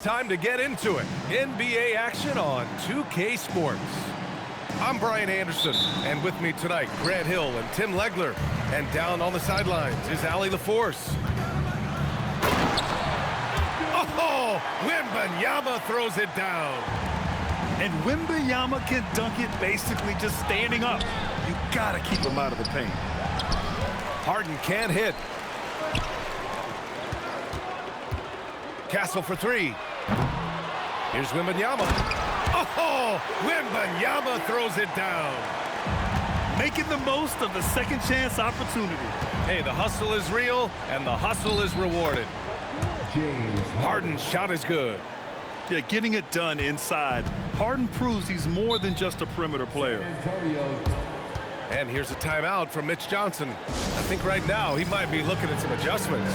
Time to get into it. NBA action on 2K Sports. I'm Brian Anderson, and with me tonight, Grant Hill and Tim Legler. And down on the sidelines is Allie LaForce. Oh, Wembanyama throws it down. And Wembanyama can dunk it basically just standing up. You gotta keep him out of the paint. Harden can't hit. Castle for three. Here's Wembanyama. Oh, Wembanyama throws it down. Making the most of the second chance opportunity. Hey, the hustle is real, and the hustle is rewarded. Harden's shot is good. Yeah, getting it done inside. Harden proves he's more than just a perimeter player. And here's a timeout from Mitch Johnson. I think right now he might be looking at some adjustments.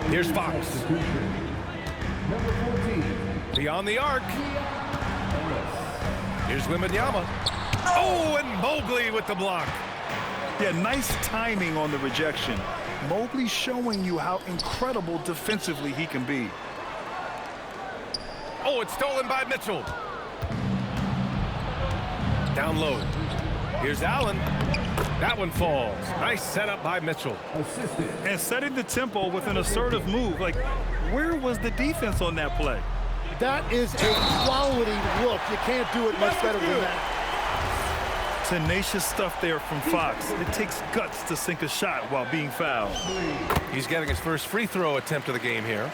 Here's Fox. Beyond the arc. Here's Wembanyama. Oh, and Mobley with the block. Yeah, nice timing on the rejection. Mobley showing you how incredible defensively he can be. Oh, it's stolen by Mitchell. Down low. Here's Allen. That one falls. Nice setup by Mitchell. And setting the tempo with an assertive move. Like, where was the defense on that play? That is a quality look. You can't do it much better than that. Tenacious stuff there from Fox. It takes guts to sink a shot while being fouled. He's getting his first free throw attempt of the game here.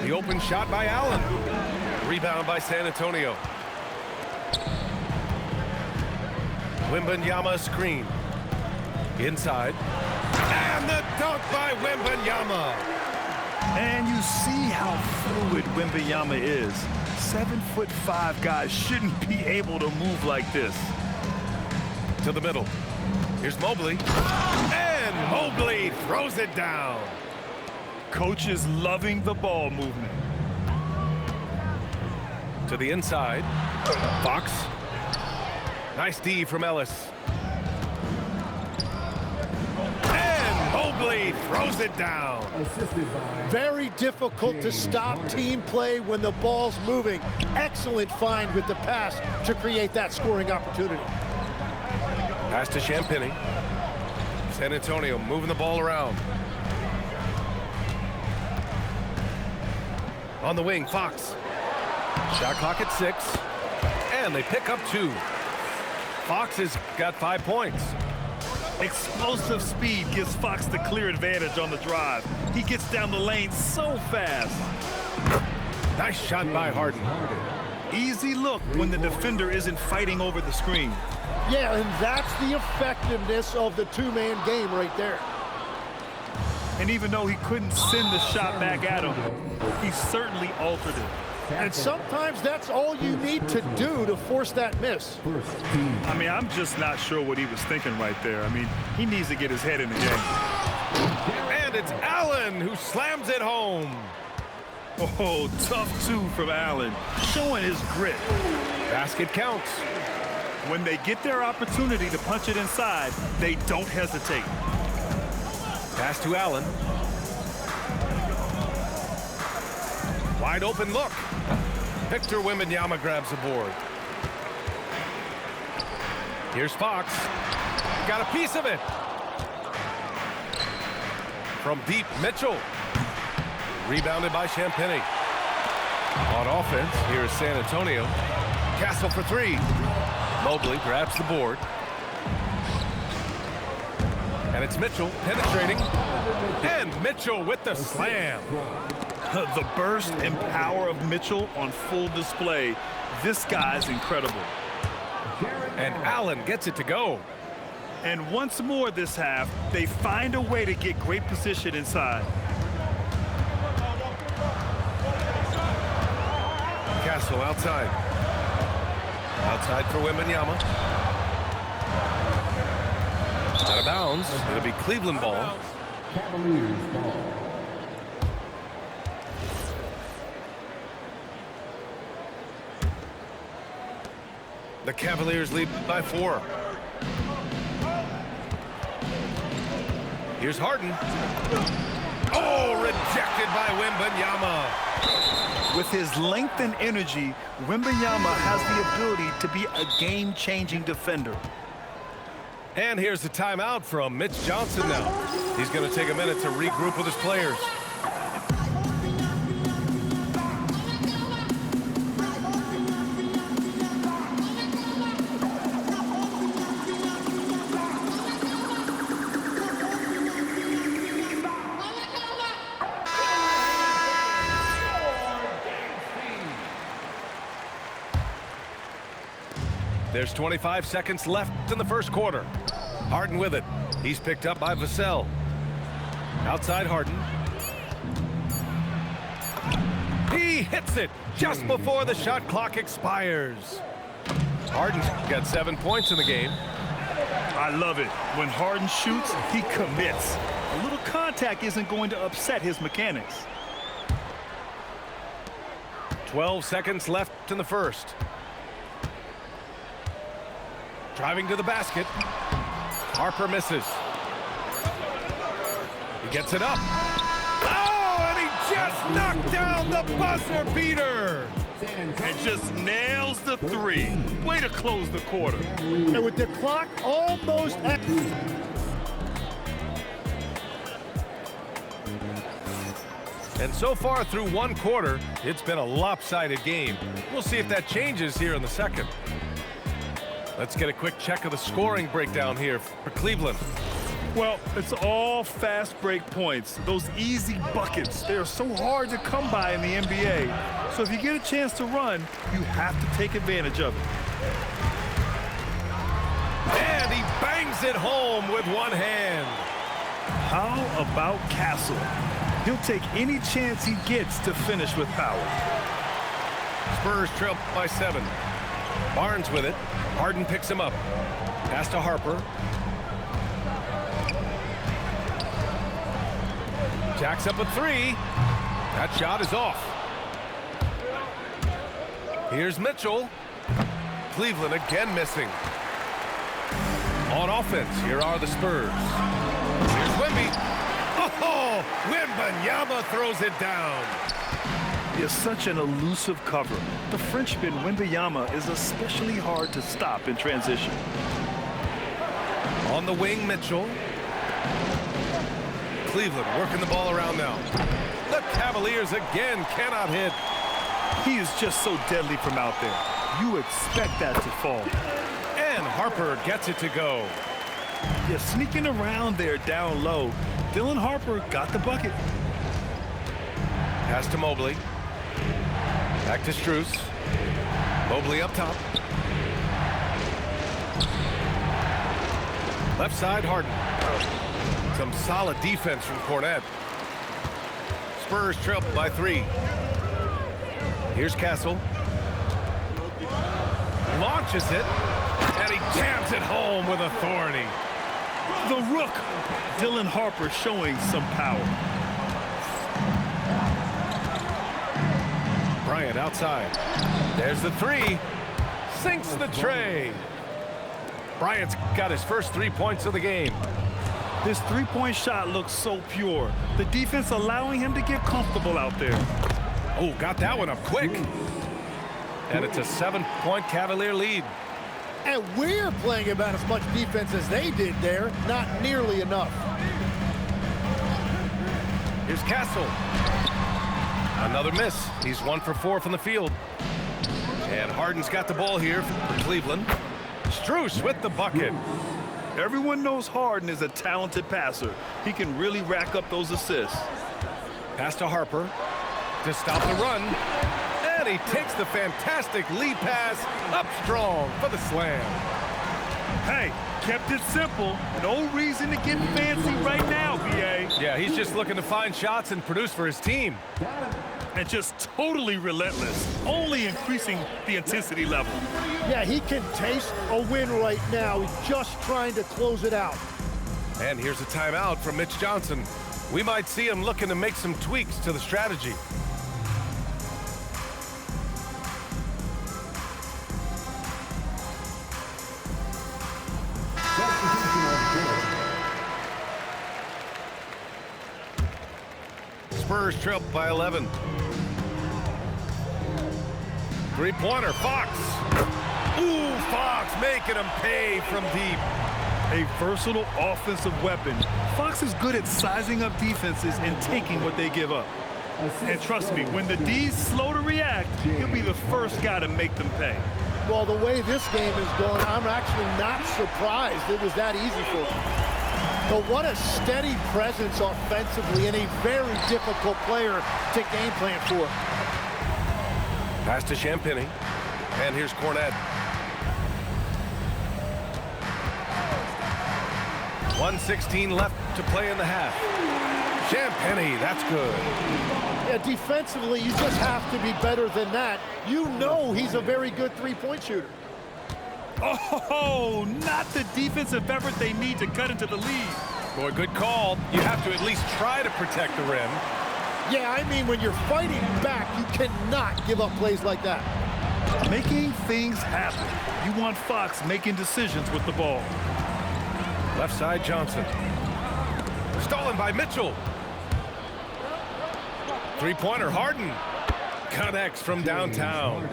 The open shot by Allen. Rebound by San Antonio. Wembanyama screen. Inside. And the dunk by Wembanyama. And you see how fluid Wembanyama is. 7'5" guys shouldn't be able to move like this. To the middle. Here's Mobley. And Mobley throws it down. Coach is loving the ball movement. To the inside. Fox. Nice D from Ellis. And Mobley throws it down. Very difficult to stop team play when the ball's moving. Excellent find with the pass to create that scoring opportunity. Pass to Champagnie. San Antonio moving the ball around. On the wing, Fox. Shot clock at 6. And they pick up 2. Fox has got 5 points. Explosive speed gives Fox the clear advantage on the drive. He gets down the lane so fast. Nice shot by Harden. Easy look when the defender isn't fighting over the screen. Yeah, and that's the effectiveness of the two-man game right there. And even though he couldn't send the shot back at him, he certainly altered it. And sometimes that's all you need to do to force that miss. I mean, I'm just not sure what he was thinking right there. I mean, he needs to get his head in the game. And it's Allen who slams it home. Oh, tough 2 from Allen, showing his grit. Basket counts. When they get their opportunity to punch it inside, they don't hesitate. Pass to Allen. Wide open look. Victor Wembanyama grabs the board. Here's Fox. Got a piece of it. From deep, Mitchell. Rebounded by Champagnie. On offense, here's San Antonio. Castle for three. Mobley grabs the board. And it's Mitchell penetrating. And Mitchell with the slam. The burst and power of Mitchell on full display. This guy's incredible. And Allen gets it to go. And once more this half, they find a way to get great position inside. Castle outside. Outside for Wembanyama. Out of bounds. It'll be Cleveland ball. Cavaliers ball. The Cavaliers lead by 4. Here's Harden. Oh, rejected by Wembanyama. With his length and energy, Wembanyama has the ability to be a game-changing defender. And here's the timeout from Mitch Johnson now. He's going to take a minute to regroup with his players. There's 25 seconds left in the first quarter. Harden with it. He's picked up by Vassell. Outside Harden. He hits it just before the shot clock expires. Harden's got 7 points in the game. I love it. When Harden shoots, he commits. A little contact isn't going to upset his mechanics. 12 seconds left in the first. Driving to the basket. Harper misses. He gets it up. Oh, and he just knocked down the buzzer beater. And just nails the three. Way to close the quarter. And with the clock almost at... And so far through one quarter, it's been a lopsided game. We'll see if that changes here in the second. Let's get a quick check of the scoring breakdown here for Cleveland. Well, it's all fast break points. Those easy buckets, they're so hard to come by in the NBA. So if you get a chance to run, you have to take advantage of it. And he bangs it home with one hand. How about Castle? He'll take any chance he gets to finish with power. Spurs trail by 7. Barnes with it. Harden picks him up. Pass to Harper. Jacks up a 3. That shot is off. Here's Mitchell. Cleveland again missing. On offense, here are the Spurs. Here's Wemby. Oh, Wembanyama throws it down. He is such an elusive cover. The Frenchman Wembanyama is especially hard to stop in transition. On the wing, Mitchell. Cleveland working the ball around now. The Cavaliers again cannot hit. He is just so deadly from out there. You expect that to fall. And Harper gets it to go. Yeah, sneaking around there down low. Dylan Harper got the bucket. Pass to Mobley. Back to Strus. Mobley up top. Left side, Harden. Some solid defense from Cornet. Spurs trail by 3. Here's Castle. Launches it. And he jams it home with authority. The Rook. Dylan Harper showing some power. Bryant outside. There's the 3. Sinks the tray. Bryant's got his first 3 points of the game. This three-point shot looks so pure. The defense allowing him to get comfortable out there. Oh, got that one up quick. And it's a 7-point Cavalier lead. And we're playing about as much defense as they did there. Not nearly enough. Here's Castle. Another miss. He's 1 for 4 from the field. And Harden's got the ball here for Cleveland. Strus with the bucket. Everyone knows Harden is a talented passer. He can really rack up those assists. Pass to Harper to stop the run. And he takes the fantastic lead pass up strong for the slam. Hey, kept it simple. No reason to get fancy right now, B.A. Yeah, he's just looking to find shots and produce for his team. And just totally relentless, only increasing the intensity level. Yeah, he can taste a win right now. He's just trying to close it out. And here's a timeout from Mitch Johnson. We might see him looking to make some tweaks to the strategy. Spurs trail by 11. Three-pointer, Fox. Ooh, Fox making him pay from deep. A versatile offensive weapon. Fox is good at sizing up defenses and taking what they give up. And trust me, when the D's slow to react, he'll be the first guy to make them pay. Well, the way this game is going, I'm actually not surprised it was that easy for him. But what a steady presence offensively and a very difficult player to game plan for. Pass to Champagnie. And here's Cornet. 1:16 left to play in the half. Champagnie, that's good. Yeah, defensively, you just have to be better than that. You know he's a very good three-point shooter. Oh, not the defensive effort they need to cut into the lead. Boy, good call. You have to at least try to protect the rim. Yeah, I mean, when you're fighting back, you cannot give up plays like that. Making things happen. You want Fox making decisions with the ball. Left side, Johnson. Stolen by Mitchell. Three-pointer, Harden. Connects from downtown.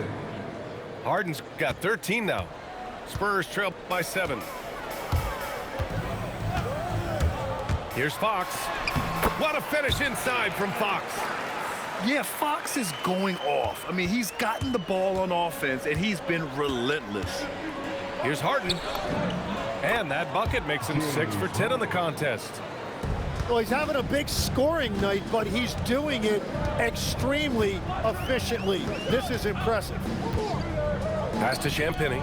Harden's got 13 now. Spurs trail by 7. Here's Fox. What a finish inside from Fox. Yeah, Fox is going off. I mean, he's gotten the ball on offense, and he's been relentless. Here's Harden. And that bucket makes him 6 for 10 in the contest. Well, he's having a big scoring night, but he's doing it extremely efficiently. This is impressive. Pass to Champagnie.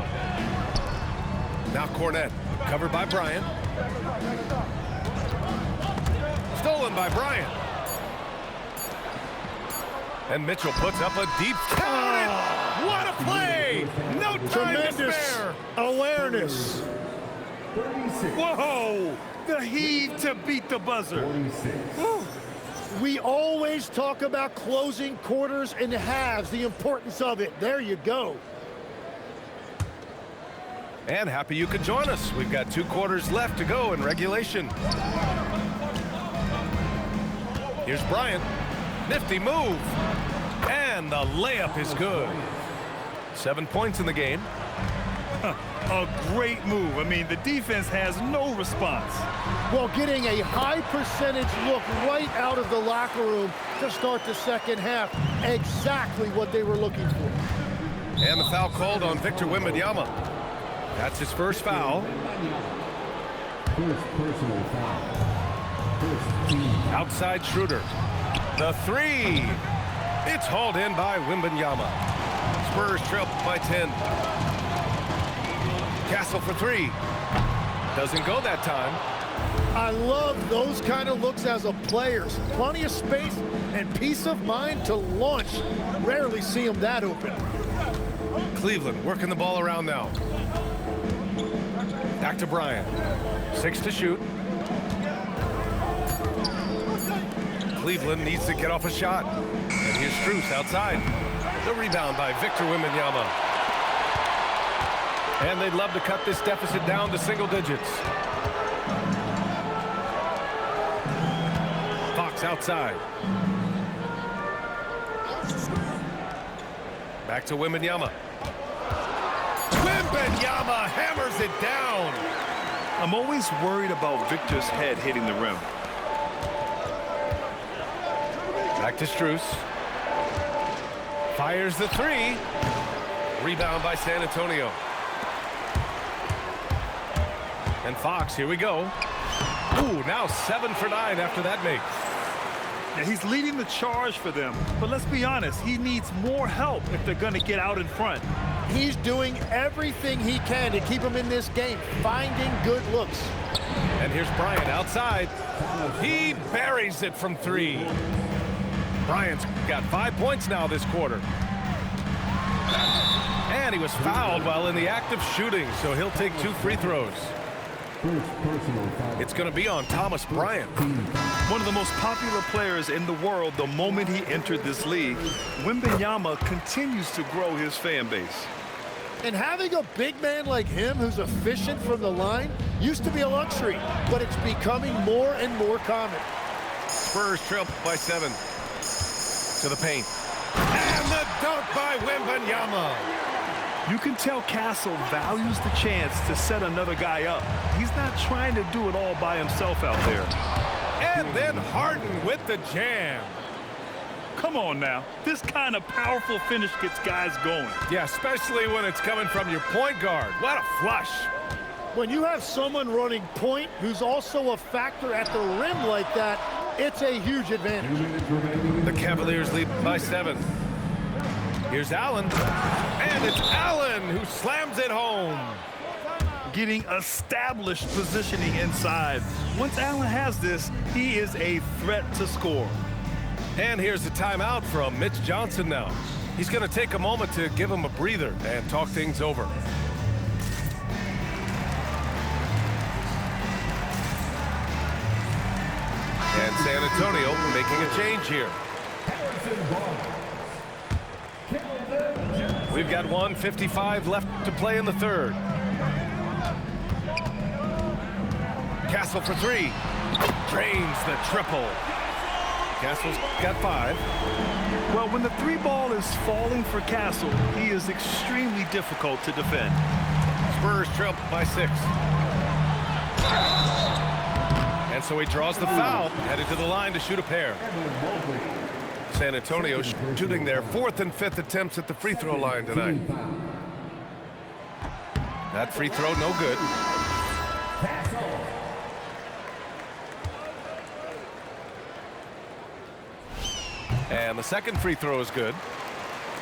Now Cornet, covered by Bryant. Stolen by Bryant. And Mitchell puts up a deep count. What a play! No time to Tremendous spare. awareness. Whoa! The heave to beat the buzzer. We always talk about closing quarters and halves, the importance of it. There you go. And happy you could join us. We've got 2 quarters left to go in regulation. Here's Bryant. Nifty move. And the layup is good. 7 points in the game. A great move. I mean, the defense has no response. Well, getting a high percentage look right out of the locker room to start the second half. Exactly what they were looking for. And the foul called on Victor Wembanyama. That's his first foul. First personal foul. First team. Outside Schroeder. The 3. It's hauled in by Wembanyama. Spurs trail by 10. Castle for 3. Doesn't go that time. I love those kind of looks as a player. Plenty of space and peace of mind to launch. Rarely see him that open. Cleveland working the ball around now. Back to Bryant. 6 to shoot. Cleveland needs to get off a shot. And here's Strus outside. The rebound by Victor Wembanyama. And they'd love to cut this deficit down to single digits. Fox outside. Back to Wembanyama. Wembanyama hammers it down. I'm always worried about Victor's head hitting the rim. Back to Strus. Fires the three. Rebound by San Antonio. And Fox, here we go. Ooh, now 7 for 9 after that make. Now he's leading the charge for them, but let's be honest, he needs more help if they're going to get out in front. He's doing everything he can to keep him in this game, finding good looks. And here's Bryant outside. He buries it from 3. Bryant's got 5 points now this quarter. And he was fouled while in the act of shooting, so he'll take 2 free throws. It's going to be on Thomas Bryant. One of the most popular players in the world the moment he entered this league, Wembanyama continues to grow his fan base. And having a big man like him who's efficient from the line used to be a luxury, but it's becoming more and more common. Spurs trail by 7. To the paint. And the dunk by Wembanyama. You can tell Castle values the chance to set another guy up. He's not trying to do it all by himself out there. And then Harden with the jam. Come on now. This kind of powerful finish gets guys going. Yeah, especially when it's coming from your point guard. What a flush. When you have someone running point who's also a factor at the rim like that, it's a huge advantage. The Cavaliers lead by 7. Here's Allen. And it's Allen who slams it home. Getting established positioning inside. Once Allen has this, he is a threat to score. And here's the timeout from Mitch Johnson now. He's going to take a moment to give him a breather and talk things over. And San Antonio making a change here. We've got 1:55 left to play in the third. Castle for 3. Drains the triple. Castle's got 5. Well, when the 3 ball is falling for Castle, he is extremely difficult to defend. Spurs trail by 6. And so he draws the foul, headed to the line to shoot a pair. San Antonio shooting their 4th and 5th attempts at the free throw line tonight. That free throw no good. And the second free throw is good.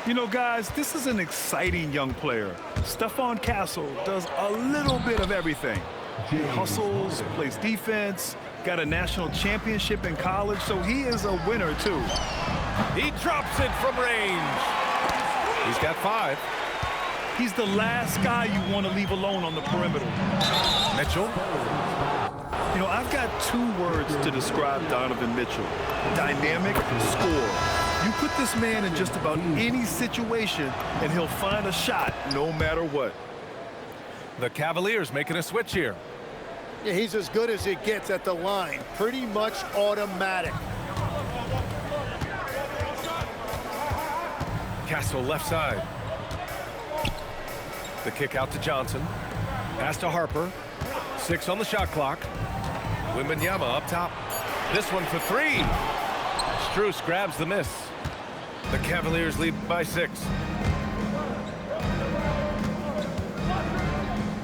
You know, guys, this is an exciting young player. Stephon Castle does a little bit of everything. He hustles, plays defense, got a national championship in college, so he is a winner, too. He drops it from range. He's got 5. He's the last guy you want to leave alone on the perimeter. Mitchell. You know, I've got 2 words to describe Donovan Mitchell. Dynamic, score. You put this man in just about any situation, and he'll find a shot no matter what. The Cavaliers making a switch here. Yeah, he's as good as it gets at the line. Pretty much automatic. Castle left side. The kick out to Johnson. Pass to Harper. 6 on the shot clock. Wembanyama up top. This one for 3. Strus grabs the miss. The Cavaliers lead by 6.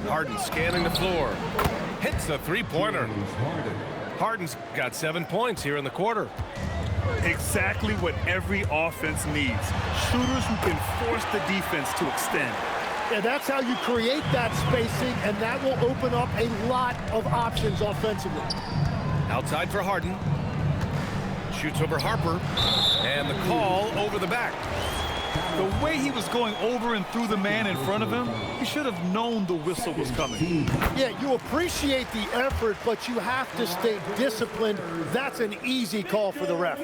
Harden scanning the floor. Hits a 3-pointer. Harden's got 7 points here in the quarter. Exactly what every offense needs. Shooters who can force the defense to extend. And that's how you create that spacing, and that will open up a lot of options offensively. Outside for Harden. Shoots over Harper. And the call over the back. The way he was going over and through the man in front of him, he should have known the whistle was coming. Yeah, you appreciate the effort, but you have to stay disciplined. That's an easy call for the ref.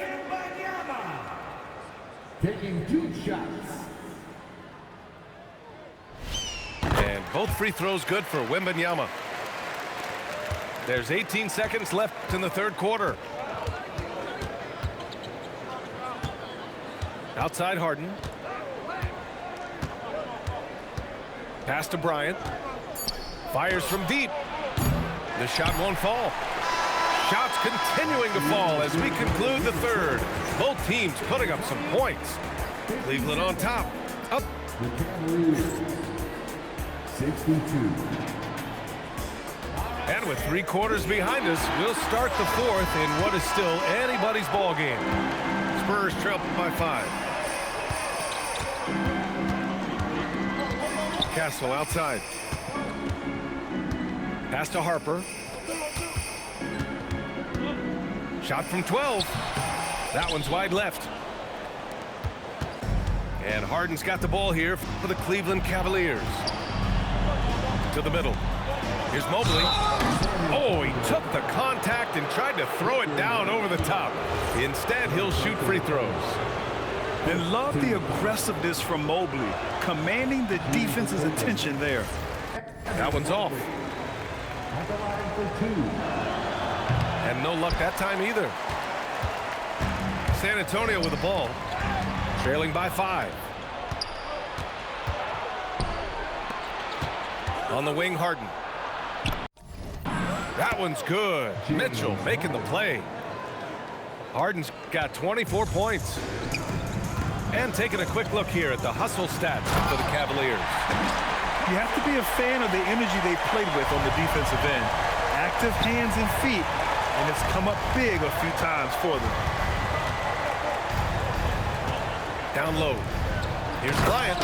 Taking 2 shots. And both free throws good for Wembanyama. There's 18 seconds left in the third quarter. Outside Harden. Pass to Bryant. Fires from deep. The shot won't fall. Shots continuing to fall as we conclude the third. Both teams putting up some points. Cleveland on top. Up. The Cavaliers, 62. And with 3 quarters behind us, we'll start the 4th in what is still anybody's ball game. Spurs trail by 5. Castle outside. Pass to Harper. Shot from 12. That one's wide left. And Harden's got the ball here for the Cleveland Cavaliers. To the middle. Here's Mobley. Oh, he took the contact and tried to throw it down over the top. Instead, he'll shoot free throws. And love the aggressiveness from Mobley, commanding the defense's attention there. That one's off. At the line for 2. And no luck that time either. San Antonio with the ball. Trailing by 5. On the wing, Harden. That one's good. Mitchell making the play. Harden's got 24 points. And taking a quick look here at the hustle stats for the Cavaliers. You have to be a fan of the energy they played with on the defensive end. Active hands and feet, and it's come up big a few times for them. Down low. Here's Bryant.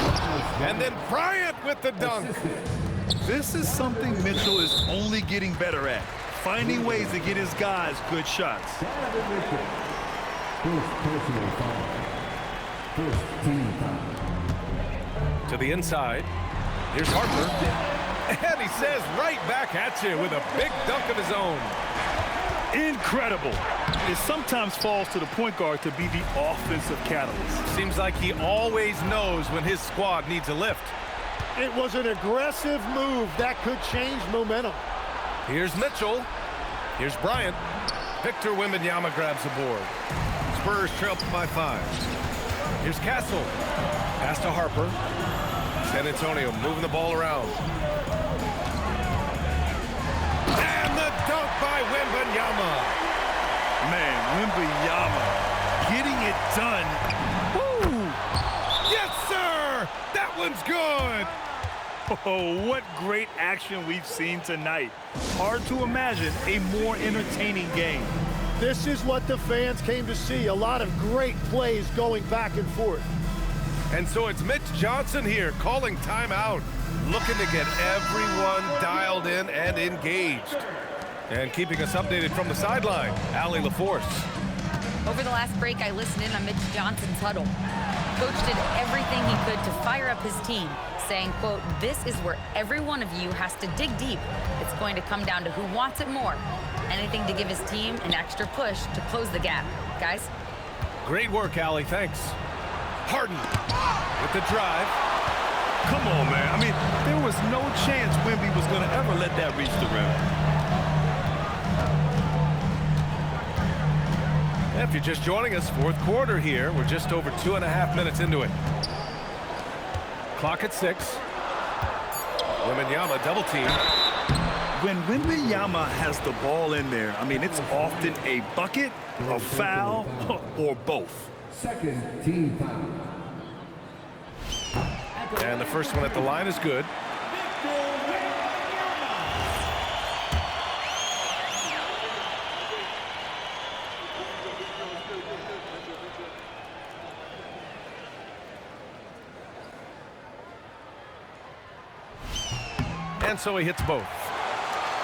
And then Bryant with the dunk. This is something Mitchell is only getting better at, finding ways to get his guys good shots. Donovan Mitchell. First personal foul. First team foul. To the inside. Here's Harper. And he says right back at you with a big dunk of his own. Incredible. It sometimes falls to the point guard to be the offensive catalyst. Seems like he always knows when his squad needs a lift. It was an aggressive move that could change momentum. Here's Mitchell. Here's Bryant. Victor Wembanyama grabs the board. Spurs trail by 5. Here's Castle. Pass to Harper. San Antonio moving the ball around. And the dunk by Wembanyama. Man, Wembanyama getting it done. Woo! Yes, sir! That one's good! Oh, what great action we've seen tonight. Hard to imagine a more entertaining game. This is what the fans came to see. A lot of great plays going back and forth. And so it's Mitch Johnson here calling timeout, looking to get everyone dialed in and engaged. And keeping us updated from the sideline, Allie LaForce. Over the last break, I listened in on Mitch Johnson's huddle. Coach did everything he could to fire up his team, saying, quote, "This is where every one of you has to dig deep. It's going to come down to who wants it more. Anything to give his team an extra push to close the gap. Guys." Great work, Allie. Thanks. Harden with the drive. Come on, man. I mean, there was no chance Wemby was going to ever let that reach the rim. If you're just joining us, 4th quarter here. We're just over 2.5 minutes into it. Clock at 6. Wembanyama double team. When Wembanyama has the ball in there, I mean, it's often a bucket, a foul, or both. Second team foul. And the first one at the line is good. And so he hits both.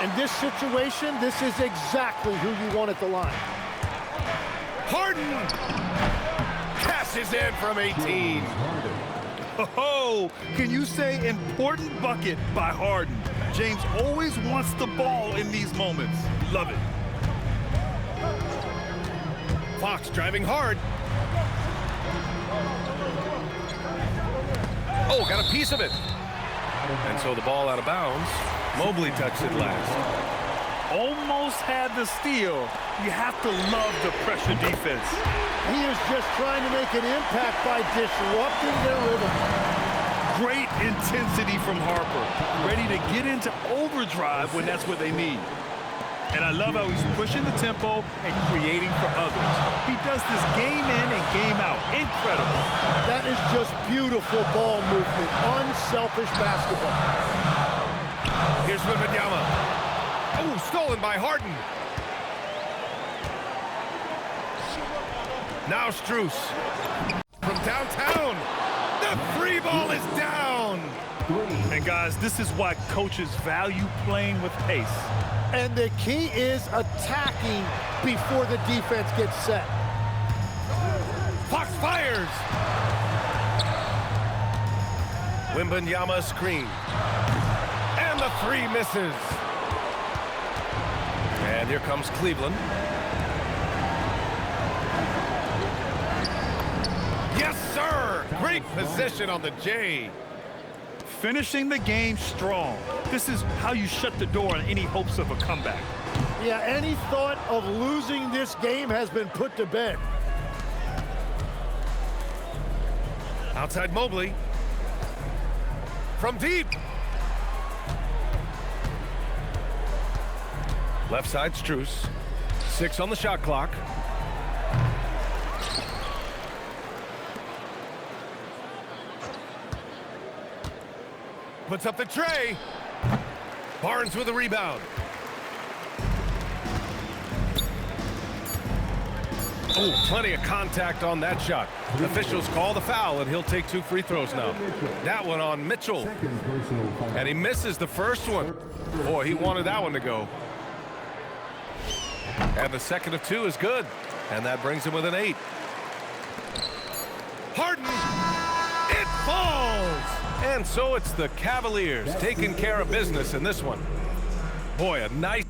In this situation, this is exactly who you want at the line. Harden passes in from 18. Oh, can you say important bucket by Harden? James always wants the ball in these moments. Love it. Fox driving hard. Oh, got a piece of it. And so the ball out of bounds. Mobley touched it last. Almost had the steal. You have to love the pressure defense. He is just trying to make an impact by disrupting their rhythm. Great intensity from Harper. Ready to get into overdrive when that's what they need. And I love how he's pushing the tempo and creating for others. He does this game in and game out. Incredible. That is just beautiful ball movement. Unselfish basketball. Here's Wembanyama. Oh, stolen by Harden. Now Strus. From downtown. The free ball is down. And guys, this is why coaches value playing with pace. And the key is attacking before the defense gets set. Fox fires. Wembanyama screen. And the three misses. And here comes Cleveland. Yes, sir. Great position on the J. Finishing the game strong. This is how you shut the door on any hopes of a comeback. Yeah, any thought of losing this game has been put to bed. Outside Mobley. From deep. Left side Strus. 6 on the shot clock. Puts up the tray. Barnes with a rebound. Oh, plenty of contact on that shot. Officials call the foul, and he'll take 2 free throws now. That one on Mitchell. Second personal foul. And he misses the first one. Boy, he wanted that one to go. And the second of 2 is good. And that brings him with an 8. Harden. It falls. And so it's the Cavaliers taking care of business in this one. Boy, a nice